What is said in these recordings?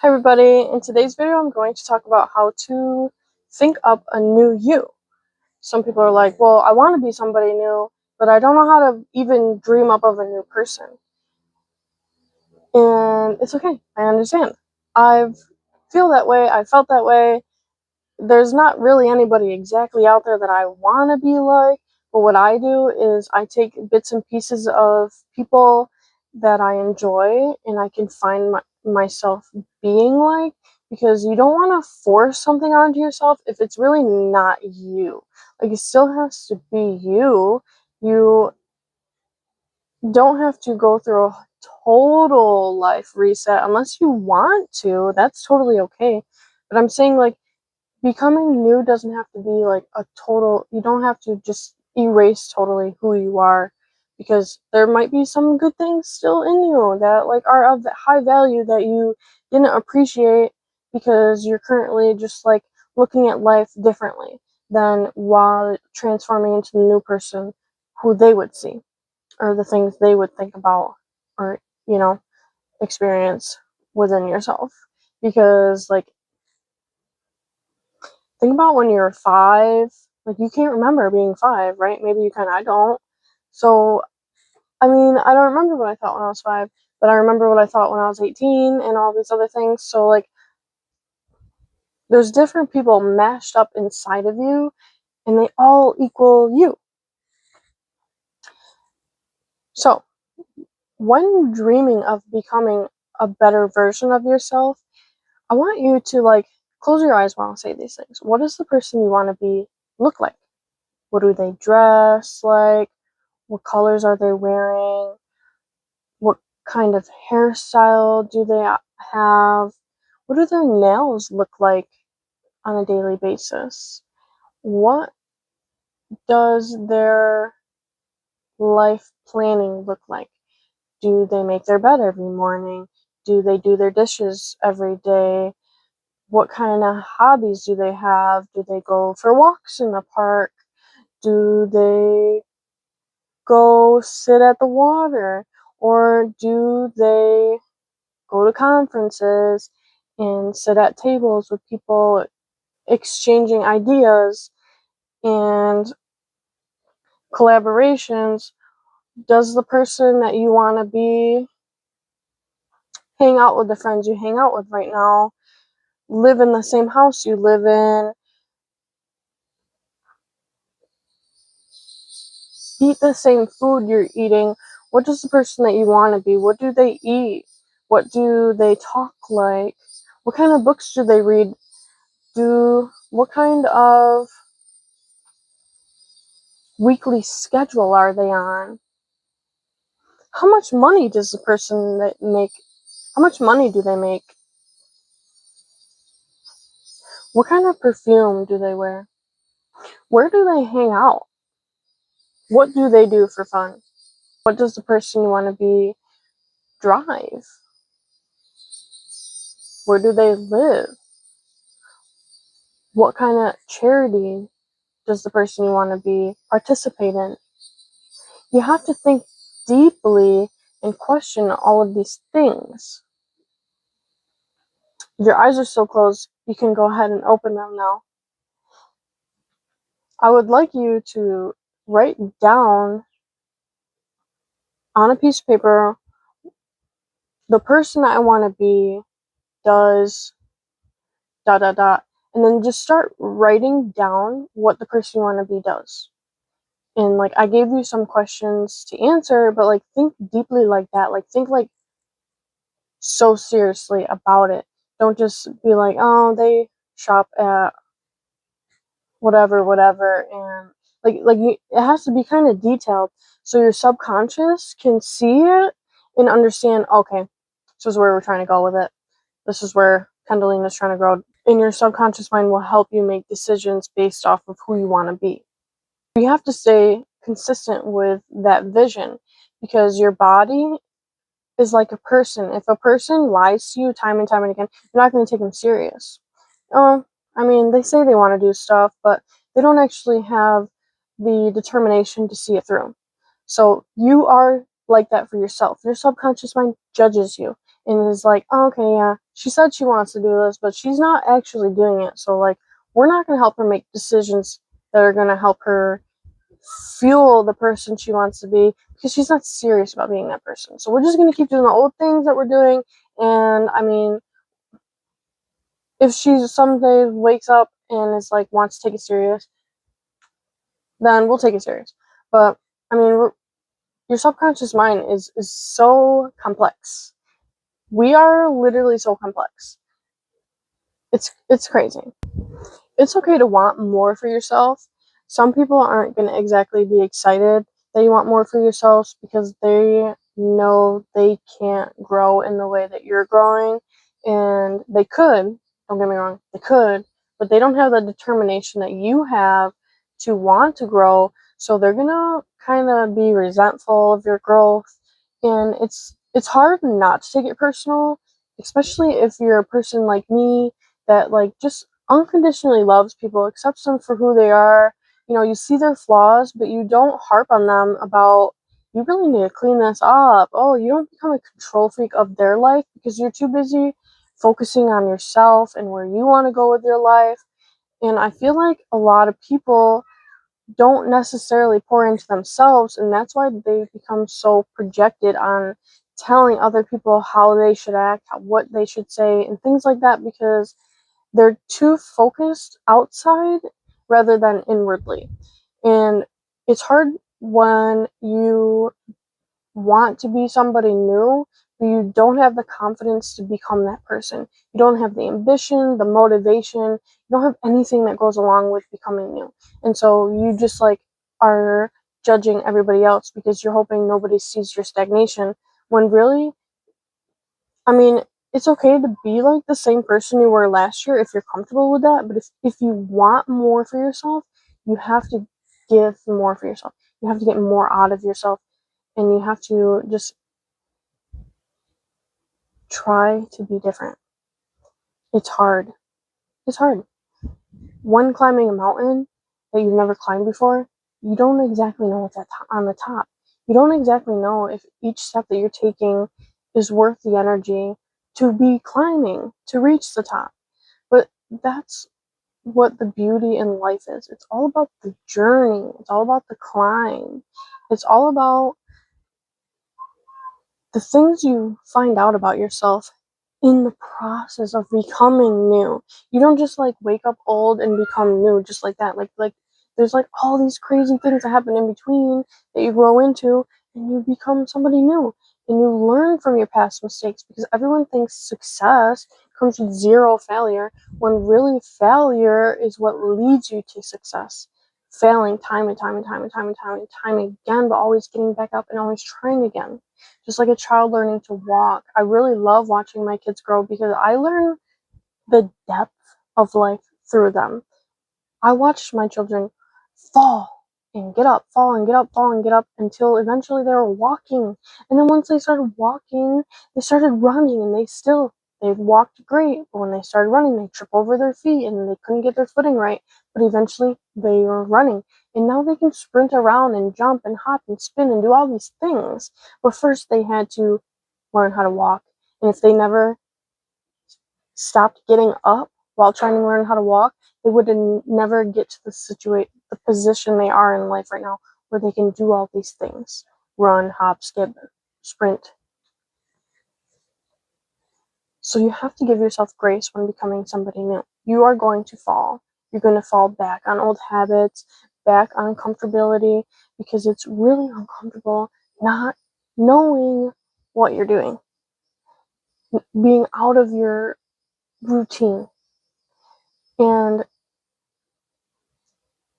Hi everybody, in today's video I'm going to talk about how to think up a new you. Some people are like, well, I want to be somebody new, but I don't know how to even dream up of a new person. And it's okay, I understand. I feel that way, I felt that way. There's not really anybody exactly out there that I want to be like, but what I do is I take bits and pieces of people that I enjoy and I can find myself being like, because you don't want to force something onto yourself if it's really not you. Like, it still has to be you. You don't have to go through a total life reset unless you want to. That's totally okay. But I'm saying, like, becoming new doesn't have to be like a total, you don't have to just erase totally who you are, because there might be some good things still in you that like are of high value that you didn't appreciate because you're currently just like looking at life differently than while transforming into the new person who they would see, or the things they would think about, or experience within yourself. Because, like, think about when you're 5. Like, you can't remember being 5, right? Maybe you kind of, I don't. So, I mean, I don't remember what I thought when I was 5, but I remember what I thought when I was 18 and all these other things. So, like, there's different people mashed up inside of you, and they all equal you. So, when dreaming of becoming a better version of yourself, I want you to, like, close your eyes while I say these things. What does the person you want to be look like? What do they dress like? What colors are they wearing? What kind of hairstyle do they have? What do their nails look like on a daily basis? What does their life planning look like? Do they make their bed every morning? Do they do their dishes every day? What kind of hobbies do they have? Do they go for walks in the park? Do they go sit at the water? Or do they go to conferences and sit at tables with people exchanging ideas and collaborations? Does the person that you want to be hang out with the friends you hang out with right now, live in the same house you live in, eat the same food you're eating? What does the person that you want to be? What do they eat? What do they talk like? What kind of books do they read? What kind of weekly schedule are they on? How much money does the person that make? How much money do they make? What kind of perfume do they wear? Where do they hang out? What do they do for fun? What does the person you want to be drive? Where do they live? What kind of charity does the person you want to be participate in? You have to think deeply and question all of these things. Your eyes are still closed. You can go ahead and open them now. I would like you to write down on a piece of paper, the person I want to be does ... and then just start writing down what the person you want to be does. And, like, I gave you some questions to answer, but, like, think deeply like that. Like, think, like, so seriously about it. Don't just be like, oh, they shop at whatever, and it has to be kind of detailed so your subconscious can see it and understand, okay, this is where we're trying to go with it. This is where Kendallina's trying to grow. And your subconscious mind will help you make decisions based off of who you want to be. You have to stay consistent with that vision, because your body is like a person. If a person lies to you time and time and again, you're not going to take them serious. I mean, they say they want to do stuff, but they don't actually have the determination to see it through. So you are like that for yourself. Your subconscious mind judges you. and is like, oh, okay, yeah, she said she wants to do this, but she's not actually doing it. So, like, we're not going to help her make decisions that are going to help her fuel the person she wants to be because she's not serious about being that person. So, we're just going to keep doing the old things that we're doing. And I mean, if she someday wakes up and is like, wants to take it serious, then we'll take it serious. But I mean, your subconscious mind is so complex. We are literally so complex. It's crazy. It's okay to want more for yourself. Some people aren't going to exactly be excited that you want more for yourselves because they know they can't grow in the way that you're growing, and they could, don't get me wrong, they could, but they don't have the determination that you have to want to grow, so they're going to kind of be resentful of your growth, and it's hard not to take it personal, especially if you're a person like me that like just unconditionally loves people, accepts them for who they are. You know, you see their flaws, but you don't harp on them about, you really need to clean this up. Oh, you don't become a control freak of their life because you're too busy focusing on yourself and where you want to go with your life. And I feel like a lot of people don't necessarily pour into themselves, and that's why they become so projected on telling other people how they should act, what they should say, and things like that because they're too focused outside rather than inwardly. And it's hard when you want to be somebody new, but you don't have the confidence to become that person. You don't have the ambition, the motivation, you don't have anything that goes along with becoming new. And so you just like are judging everybody else because you're hoping nobody sees your stagnation when really, I mean, it's okay to be like the same person you were last year if you're comfortable with that, but if you want more for yourself, you have to give more for yourself. You have to get more out of yourself, and you have to just try to be different. It's hard. It's hard. When climbing a mountain that you've never climbed before, you don't exactly know what's on the top. You don't exactly know if each step that you're taking is worth the energy to be climbing to reach the top. But that's what the beauty in life is. It's all about the journey. It's all about the climb. It's all about the things you find out about yourself in the process of becoming new. You don't just like wake up old and become new just like that. Like there's like all these crazy things that happen in between that you grow into and you become somebody new. And you learn from your past mistakes because everyone thinks success comes with zero failure when really failure is what leads you to success. Failing time and time and time and time and time and time again, but always getting back up and always trying again, just like a child learning to walk. I really love watching my kids grow because I learn the depth of life through them. I watched my children fall and get up, fall and get up, fall and get up until eventually they were walking. And then once they started walking, they started running and they walked great. But when they started running, they trip over their feet and they couldn't get their footing right. But eventually they were running. And now they can sprint around and jump and hop and spin and do all these things. But first they had to learn how to walk. And if they never stopped getting up while trying to learn how to walk, they would never get to the position they are in life right now, where they can do all these things: run, hop, skip, sprint. So you have to give yourself grace when becoming somebody new. You are going to fall. You're going to fall back on old habits, back on comfortability, because it's really uncomfortable not knowing what you're doing, being out of your routine. And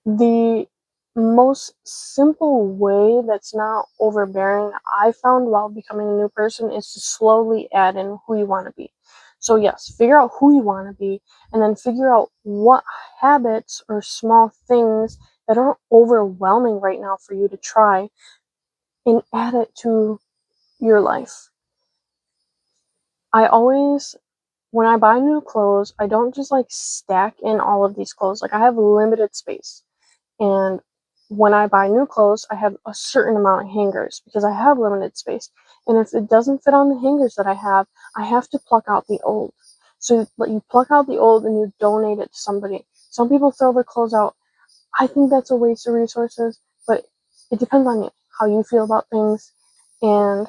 the most simple way that's not overbearing I found while becoming a new person is to slowly add in who you want to be. So yes, figure out who you want to be and then figure out what habits or small things that are overwhelming right now for you to try and add it to your life. I always, when I buy new clothes, I don't just like stack in all of these clothes. Like I have limited space. And when I buy new clothes, I have a certain amount of hangers because I have limited space. And if it doesn't fit on the hangers that I have to pluck out the old. So you pluck out the old and you donate it to somebody. Some people throw their clothes out. I think that's a waste of resources, but it depends on you, how you feel about things. And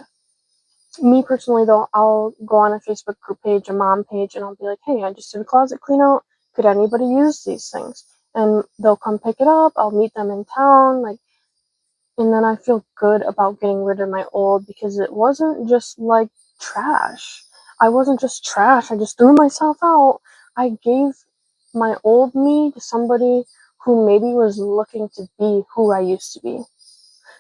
me personally, though, I'll go on a Facebook group page, a mom page, and I'll be like, hey, I just did a closet clean out. Could anybody use these things? And they'll come pick it up. I'll meet them in town. And then I feel good about getting rid of my old because it wasn't just like trash. I wasn't just trash. I just threw myself out. I gave my old me to somebody who maybe was looking to be who I used to be.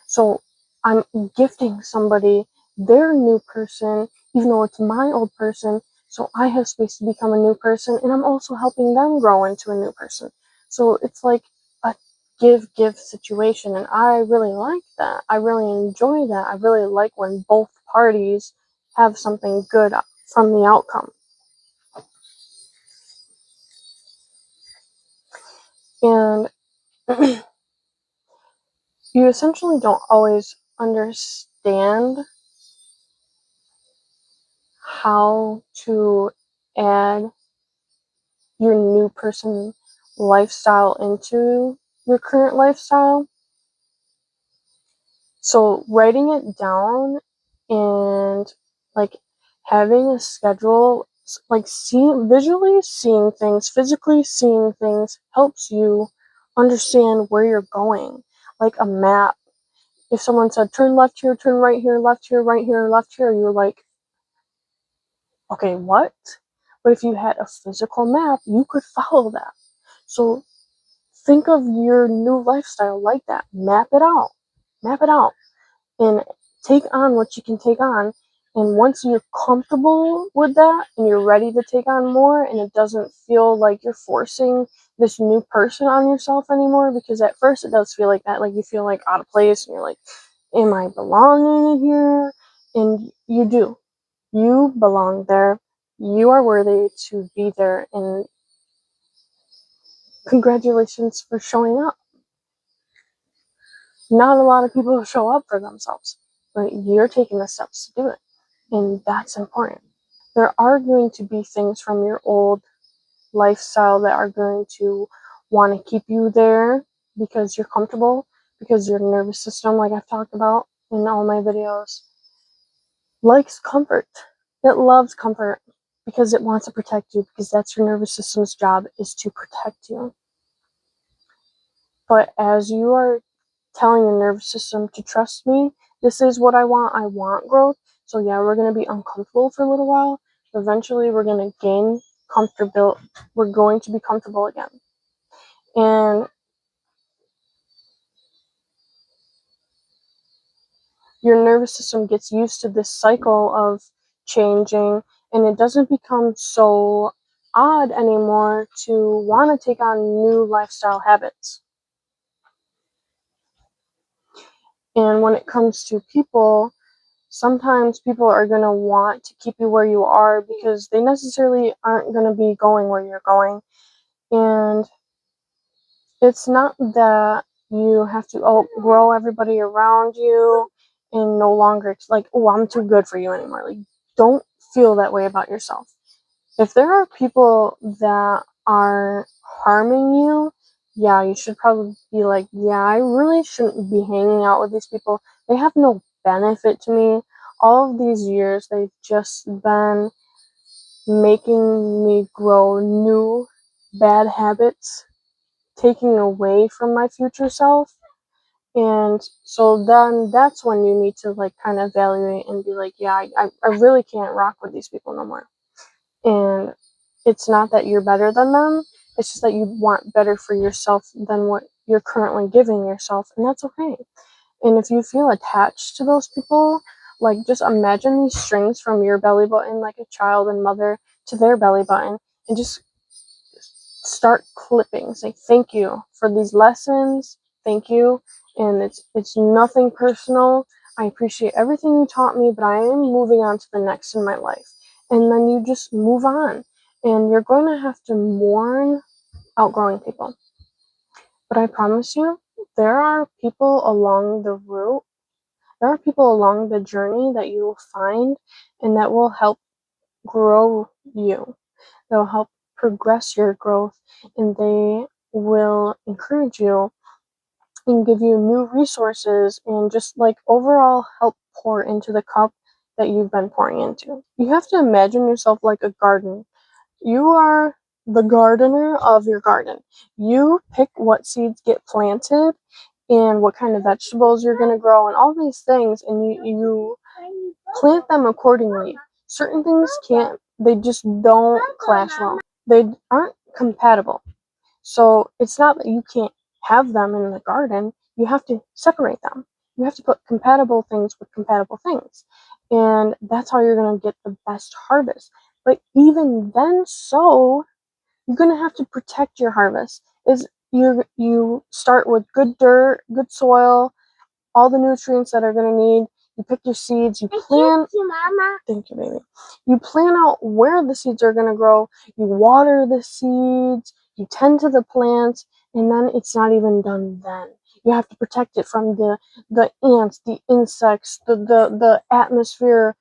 So I'm gifting somebody their new person, even though it's my old person. So I have space to become a new person, and I'm also helping them grow into a new person. So it's like a give situation, and I really like that. I really enjoy that. I really like when both parties have something good from the outcome. And you essentially don't always understand how to add your new person lifestyle into your current lifestyle. So writing it down and like having a schedule, like visually seeing things, physically seeing things helps you understand where you're going. Like a map. If someone said turn left here, turn right here, left here, right here, left here, you're like, okay, what? But if you had a physical map, you could follow that. So think of your new lifestyle like that. Map it out. Map it out. And take on what you can take on. And once you're comfortable with that and you're ready to take on more and it doesn't feel like you're forcing this new person on yourself anymore, because at first it does feel like that. Like you feel like out of place and you're like, am I belonging in here? And you do. You belong there. You are worthy to be there. And congratulations for showing up. Not a lot of people show up for themselves, but you're taking the steps to do it. And that's important. There are going to be things from your old lifestyle that are going to want to keep you there because you're comfortable, because your nervous system, like I've talked about in all my videos, likes comfort. It loves comfort because it wants to protect you, because that's your nervous system's job, is to protect you. But as you are telling your nervous system to trust me, this is what I want growth. So yeah, we're going to be uncomfortable for a little while. Eventually we're going to gain comfortable. We're going to be comfortable again. And your nervous system gets used to this cycle of changing, and it doesn't become so odd anymore to want to take on new lifestyle habits. And when it comes to people, sometimes people are going to want to keep you where you are because they necessarily aren't going to be going where you're going. And it's not that you have to outgrow everybody around you and no longer like, oh, I'm too good for you anymore. Like, don't feel that way about yourself. If there are people that are harming you, yeah, you should probably be like, yeah, I really shouldn't be hanging out with these people. They have no benefit to me. All of these years, they've just been making me grow new bad habits, taking away from my future self. And so then that's when you need to like kind of evaluate and be like, yeah, I really can't rock with these people no more. And it's not that you're better than them, it's just that you want better for yourself than what you're currently giving yourself, and that's okay. And if you feel attached to those people, like just imagine these strings from your belly button, like a child and mother, to their belly button, and just start clipping. Say thank you for these lessons, thank you, and it's nothing personal. I appreciate everything you taught me, but I am moving on to the next in my life. And then you just move on, and you're going to have to mourn outgrowing people. But I promise you, there are people along the route, there are people along the journey that you will find and that will help grow you. They'll help progress your growth, and they will encourage you and give you new resources and just like overall help pour into the cup that you've been pouring into. You have to imagine yourself like a garden. You are the gardener of your garden. You pick what seeds get planted and what kind of vegetables you're going to grow and all these things, and you plant them accordingly. Certain things can't, they just don't clash well. They aren't compatible. So it's not that you can't have them in the garden, you have to separate them. You have to put compatible things with compatible things. And that's how you're going to get the best harvest. But even then, so you're going to have to protect your harvest. You start with good dirt, good soil, all the nutrients that are going to need. You pick your seeds, you plan. Thank you, Mama. Thank you, baby. You plan out where the seeds are going to grow. You water the seeds. You tend to the plants, and then it's not even done then. You have to protect it from the ants, the insects, the atmosphere,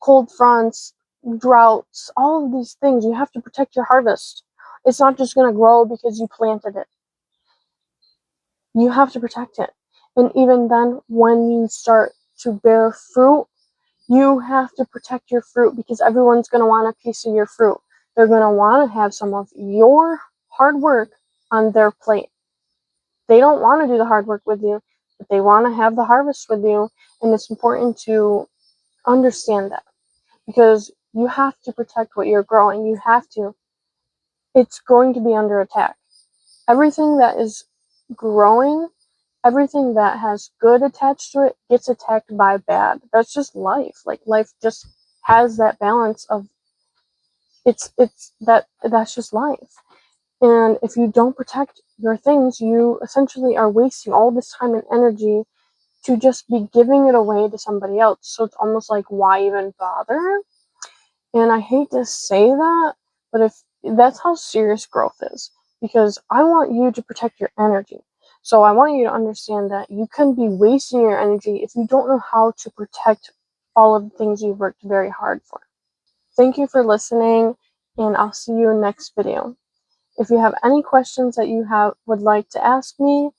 cold fronts, droughts, all of these things. You have to protect your harvest. It's not just going to grow because you planted it. You have to protect it. And even then, when you start to bear fruit, you have to protect your fruit because everyone's going to want a piece of your fruit. They're going to want to have some of your hard work on their plate. They don't want to do the hard work with you, but they want to have the harvest with you. And it's important to understand that because you have to protect what you're growing. You have to. It's going to be under attack. Everything that is growing, everything that has good attached to it gets attacked by bad. That's just life. Like life just has that balance of that's just life. And if you don't protect your things, you essentially are wasting all this time and energy to just be giving it away to somebody else. So it's almost like, why even bother? And I hate to say that, but if that's how serious growth is, because I want you to protect your energy. So I want you to understand that you can be wasting your energy if you don't know how to protect all of the things you've worked very hard for. Thank you for listening, and I'll see you in next video. If you have any questions that you would like to ask me,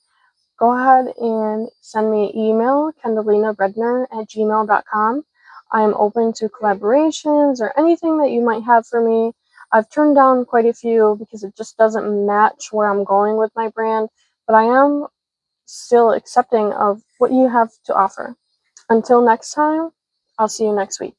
go ahead and send me an email, kendalinaredner@gmail.com. I am open to collaborations or anything that you might have for me. I've turned down quite a few because it just doesn't match where I'm going with my brand, but I am still accepting of what you have to offer. Until next time, I'll see you next week.